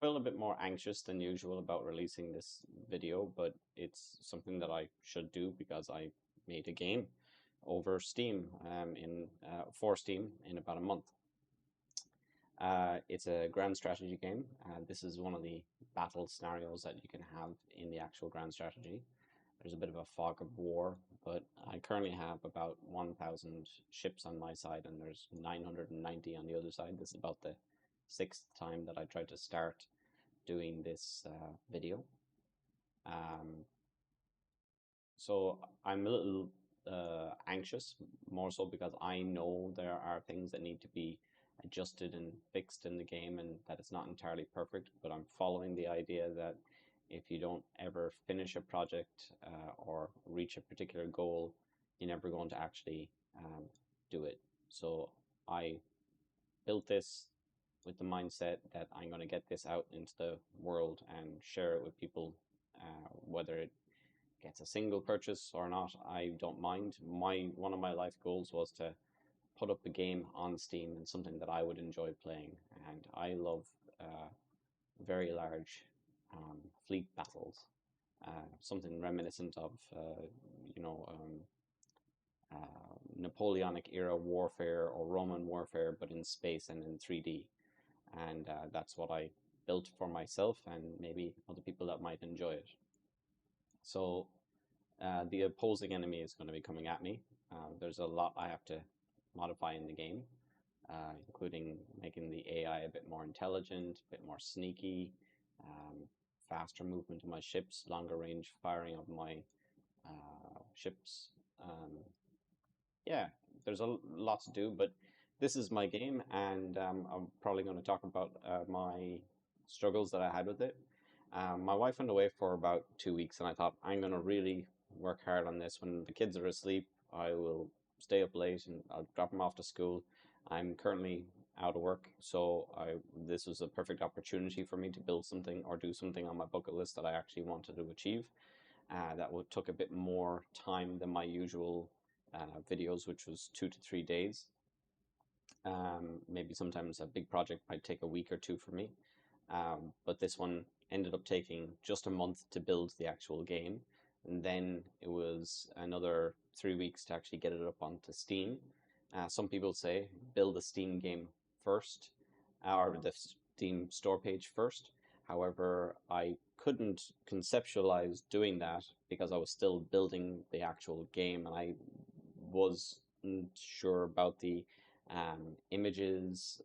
feel a bit more anxious than usual about releasing this video, but it's something that I should do because I made a game over Steam in for Steam in about a month. It's a grand strategy game. This is one of the battle scenarios that you can have in the actual grand strategy. There's a bit of a fog of war, but I currently have about 1,000 ships on my side, and there's 990 on the other side. This is about the sixth time that I tried to start doing this video. Um, so I'm a little anxious, more so because I know there are things that need to be adjusted and fixed in the game and that it's not entirely perfect, but I'm following the idea that if you don't ever finish a project or reach a particular goal, you're never going to actually do it. So I built this with the mindset that I'm going to get this out into the world and share it with people, whether it gets a single purchase or not, I don't mind. One of my life goals was to put up a game on Steam and something that I would enjoy playing, and I love uh, very large fleet battles, something reminiscent of you know um, Napoleonic era warfare or Roman warfare, but in space and in 3D. And that's what I built for myself and maybe other people that might enjoy it. So the opposing enemy is going to be coming at me. There's a lot I have to modify in the game, including making the AI a bit more intelligent, a bit more sneaky, um, faster movement of my ships, longer range firing of my ships. Yeah, there's a lot to do, but this is my game, and I'm probably going to talk about my struggles that I had with it. My wife went away for about 2 weeks, and I thought I'm going to really work hard on this. When the kids are asleep, I will stay up late and I'll drop them off to school. I'm currently out of work, so this was a perfect opportunity for me to build something or do something on my bucket list that I actually wanted to achieve. That would took a bit more time than my usual videos, which was 2 to 3 days. Maybe sometimes a big project might take a week or two for me. But this one ended up taking just a month to build the actual game. And then it was another 3 weeks to actually get it up onto Steam. Some people say build a Steam game first, or the Steam store page first. However, I couldn't conceptualize doing that because I was still building the actual game and I wasn't sure about the images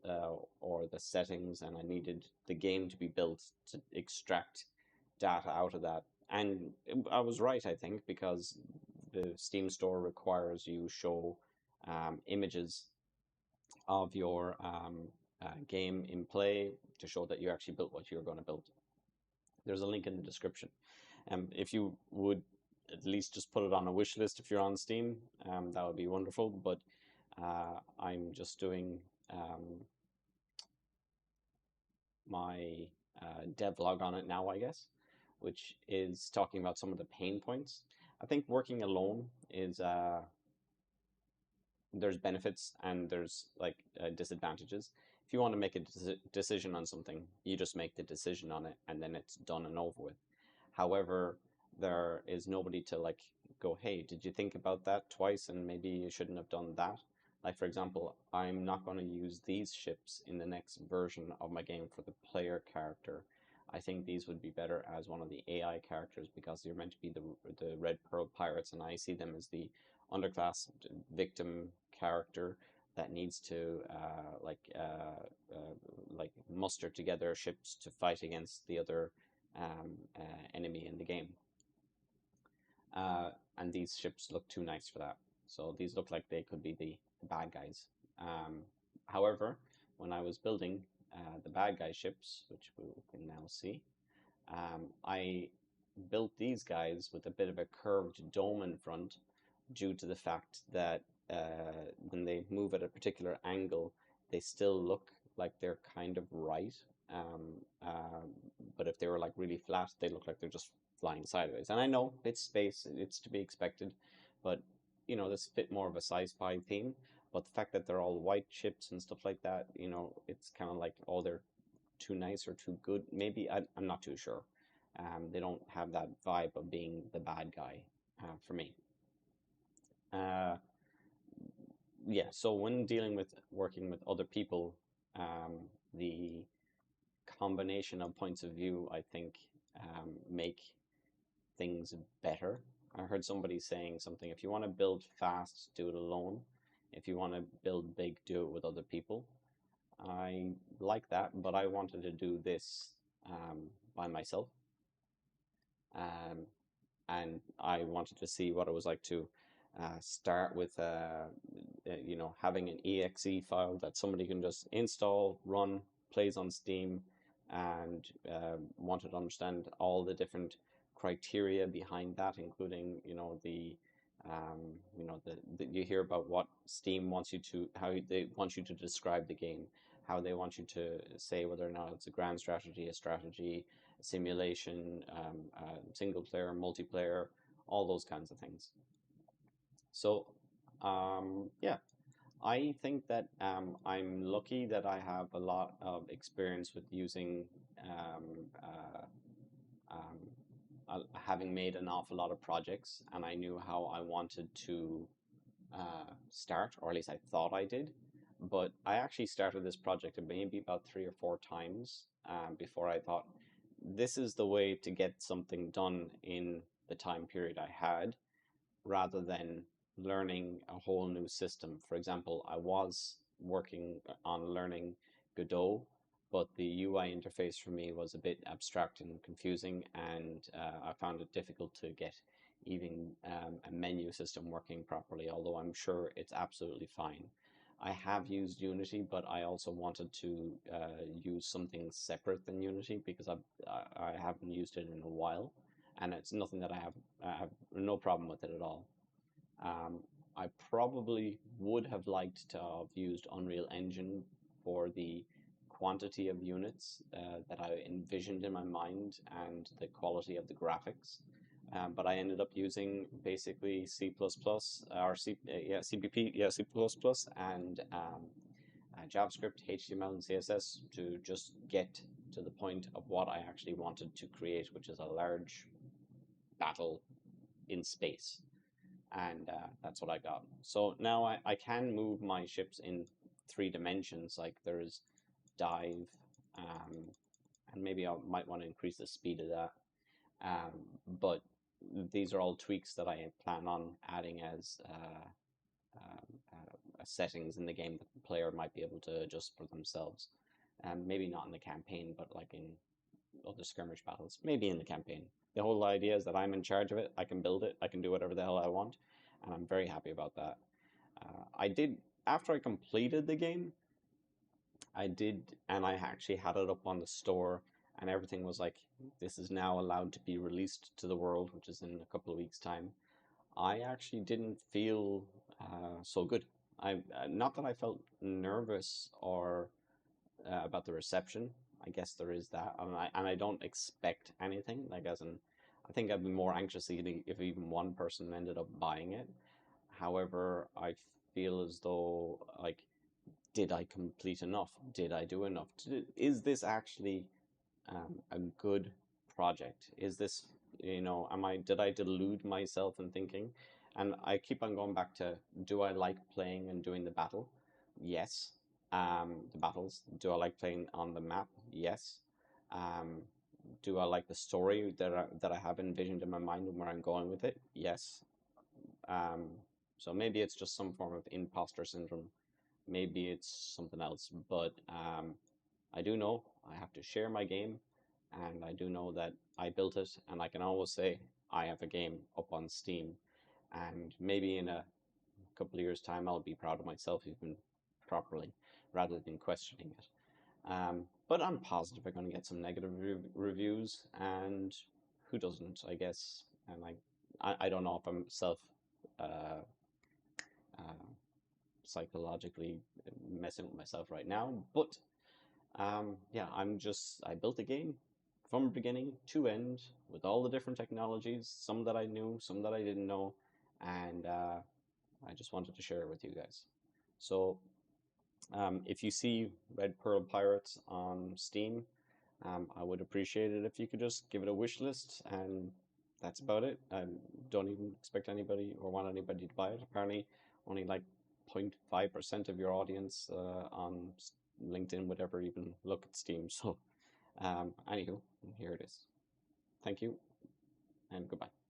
or the settings, and I needed the game to be built to extract data out of that. And I was right, I think, because the Steam store requires you show images of your game in play to show that you actually built what you're going to build. There's a link in the description. If you would at least just put it on a wish list if you're on Steam, that would be wonderful. But I'm just doing my devlog on it now, I guess, which is talking about some of the pain points. I think working alone is there's benefits and there's like disadvantages. If you want to make a decision on something, you just make the decision on it and then it's done and over with. However, there is nobody to like go, hey, did you think about that twice and maybe you shouldn't have done that? Like, for example, I'm not going to use these ships in the next version of my game for the player character. I think these would be better as one of the AI characters because they're meant to be the Red Pearl pirates, and I see them as the underclass victim character that needs to like muster together ships to fight against the other enemy in the game. And these ships look too nice for that. So these look like they could be the bad guys. However, when I was building the bad guy ships, which we can now see, I built these guys with a bit of a curved dome in front due to the fact that when they move at a particular angle, they still look like they're kind of right. Um, uh, but if they were like really flat, they look like they're just flying sideways. And I know it's space, it's to be expected, but you know, this fit more of a sci-fi theme. But the fact that they're all white ships and stuff like that, you know, it's kind of like, oh, they're too nice or too good. Maybe I'm not too sure. They don't have that vibe of being the bad guy for me. Uh, yeah, so when dealing with working with other people, the combination of points of view, I think, make things better. I heard somebody saying something, if you want to build fast, do it alone. If you want to build big, do it with other people. I like that, but I wanted to do this by myself. Um, and I wanted to see what it was like to start with, having an exe file that somebody can just install, run, plays on Steam, and wanted to understand all the different criteria behind that, including, you hear about what Steam wants you to, how they want you to describe the game, how they want you to say whether or not it's a grand strategy, a strategy, simulation, single player, multiplayer, all those kinds of things. So, yeah, I think that I'm lucky that I have a lot of experience with using, um, um, having made an awful lot of projects, and I knew how I wanted to start, or at least I thought I did. But I actually started this project maybe about 3 or 4 times before I thought this is the way to get something done in the time period I had, rather than learning a whole new system. For example, I was working on learning Godot, but the UI interface for me was a bit abstract and confusing, and I found it difficult to get even a menu system working properly, although I'm sure it's absolutely fine. I have used Unity, but I also wanted to use something separate than Unity because I haven't used it in a while, and it's nothing that I have no problem with it at all. Um, I probably would have liked to have used Unreal Engine for the quantity of units that I envisioned in my mind and the quality of the graphics. But I ended up using basically C++, or CPP, C++, and JavaScript, HTML, and CSS to just get to the point of what I actually wanted to create, which is a large battle in space. And that's what I got. So now I can move my ships in 3 dimensions. Like there's dive, and maybe I might want to increase the speed of that. But these are all tweaks that I plan on adding as settings in the game that the player might be able to adjust for themselves. Maybe not in the campaign, but like in other skirmish battles, maybe in the campaign. The whole idea is that I'm in charge of it. I can build it. I can do whatever the hell I want, and I'm very happy about that. I did After I completed the game. I did, and I actually had it up on the store, and everything was like, this is now allowed to be released to the world, which is in a couple of weeks' time. I actually didn't feel so good. Not that I felt nervous or about the reception. I guess there is that, and I don't expect anything. Like as in, I think I'd be more anxious if even one person ended up buying it. However, I feel as though like, did I complete enough? Did I do enough? Is this actually a good project? Is this, did I delude myself in thinking? And I keep on going back to, do I like playing and doing the battle? Yes. The battles. Do I like playing on the map? Yes. Um, do I like the story that I have envisioned in my mind and where I'm going with it? Yes. Um, so maybe it's just some form of imposter syndrome. Maybe it's something else, but I do know I have to share my game, and I do know that I built it, and I can always say I have a game up on Steam, and maybe in a couple of years' time I'll be proud of myself even properly, rather than questioning it. But I'm positive I'm going to get some negative reviews, and who doesn't, I guess. And I don't know if I'm uh, uh, psychologically messing with myself right now, but yeah, I built a game from beginning to end with all the different technologies, some that I knew, some that I didn't know, and I just wanted to share it with you guys. So If you see Red Pearl Pirates on Steam, I would appreciate it if you could just give it a wish list, and that's about it. I don't even expect anybody or want anybody to buy it. Apparently, only like 0.5% of your audience on LinkedIn would ever even look at Steam. So, anywho, here it is. Thank you, and goodbye.